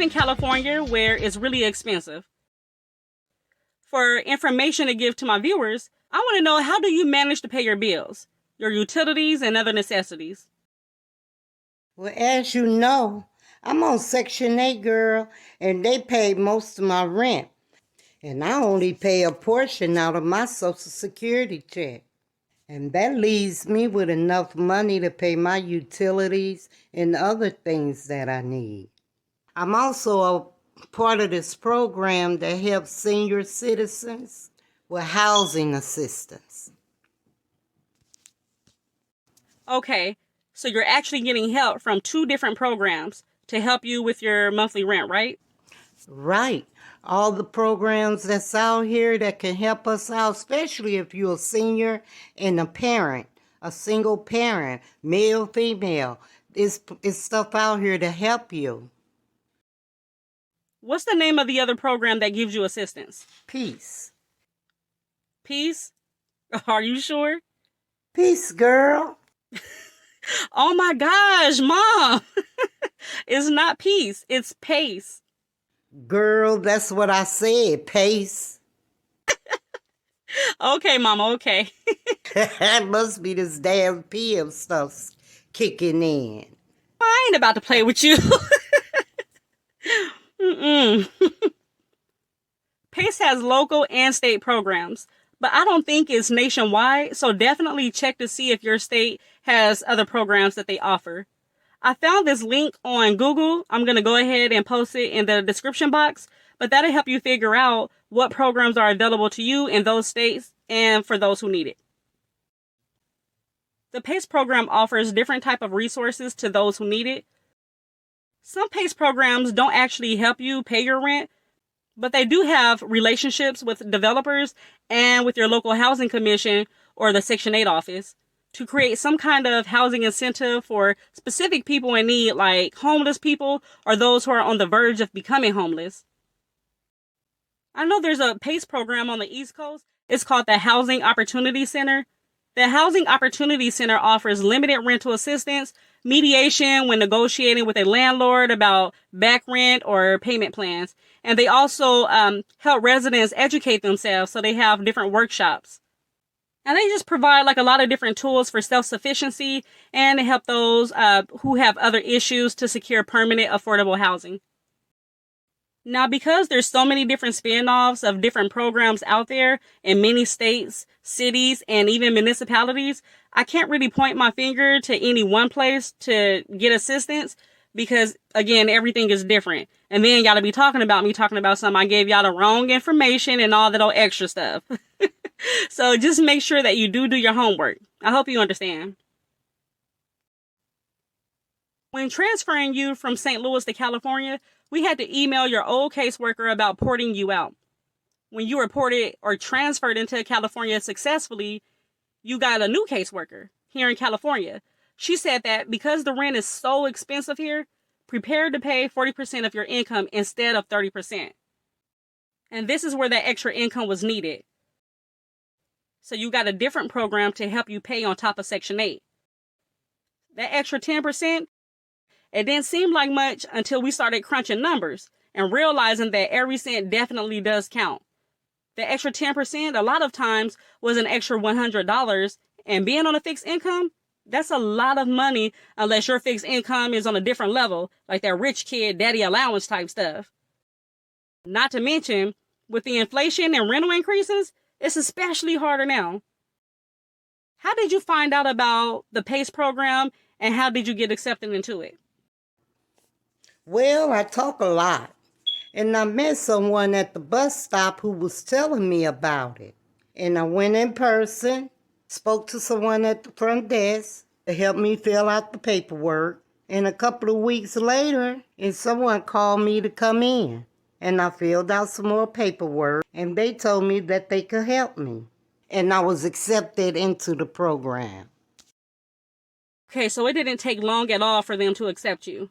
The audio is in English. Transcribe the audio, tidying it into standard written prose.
in California where it's really expensive. For information to give to my viewers, I want to know, how do you manage to pay your bills, your utilities, and other necessities? Well, as you know, I'm on Section 8, girl, and they pay most of my rent. And I only pay a portion out of my Social Security check. And that leaves me with enough money to pay my utilities and other things that I need. I'm also a part of this program that helps senior citizens with housing assistance. Okay, so you're actually getting help from 2 different programs to help you with your monthly rent, right? Right. All the programs that's out here that can help us out, especially if you're a senior and a parent, a single parent, male, female. It's stuff out here to help you. What's the name of the other program that gives you assistance? Peace. Peace? Are you sure? Peace, girl. Oh my gosh, Mom! It's not peace, it's pace. Girl, that's what I said, pace. Okay, Mama, okay. That must be this damn PM stuff kicking in. I ain't about to play with you. Mm-mm. PACE has local and state programs, but I don't think it's nationwide, so definitely check to see if your state has other programs that they offer. I found this link on Google. I'm going to go ahead and post it in the description box, but that'll help you figure out what programs are available to you in those states and for those who need it. The PACE program offers different type of resources to those who need it. Some PACE programs don't actually help you pay your rent, but they do have relationships with developers and with your local housing commission or the Section 8 office to create some kind of housing incentive for specific people in need, like homeless people or those who are on the verge of becoming homeless. I know there's a PACE program on the East Coast. It's called the Housing Opportunity Center. The Housing Opportunity Center offers limited rental assistance, mediation when negotiating with a landlord about back rent or payment plans. And they also help residents educate themselves, so they have different workshops. And they just provide like a lot of different tools for self-sufficiency and to help those who have other issues to secure permanent affordable housing. Now, because there's so many different spin-offs of different programs out there in many states, cities, and even municipalities, I can't really point my finger to any one place to get assistance because, again, everything is different. And then y'all be talking about me talking about something I gave y'all the wrong information and all that old extra stuff. So just make sure that you do your homework. I hope you understand. When transferring you from St. Louis to California, we had to email your old caseworker about porting you out. When you were ported or transferred into California successfully, you got a new caseworker here in California. She said that because the rent is so expensive here, prepare to pay 40% of your income instead of 30%. And this is where that extra income was needed. So you got a different program to help you pay on top of Section 8. That extra 10%, it didn't seem like much until we started crunching numbers and realizing that every cent definitely does count. The extra 10% a lot of times was an extra $100, and being on a fixed income, that's a lot of money unless your fixed income is on a different level, like that rich kid daddy allowance type stuff. Not to mention, with the inflation and rental increases, it's especially harder now. How did you find out about the PACE program and how did you get accepted into it? Well, I talk a lot. And I met someone at the bus stop who was telling me about it. And I went in person, spoke to someone at the front desk to help me fill out the paperwork. And a couple of weeks later, someone called me to come in. And I filled out some more paperwork, and they told me that they could help me. And I was accepted into the program. Okay, so it didn't take long at all for them to accept you.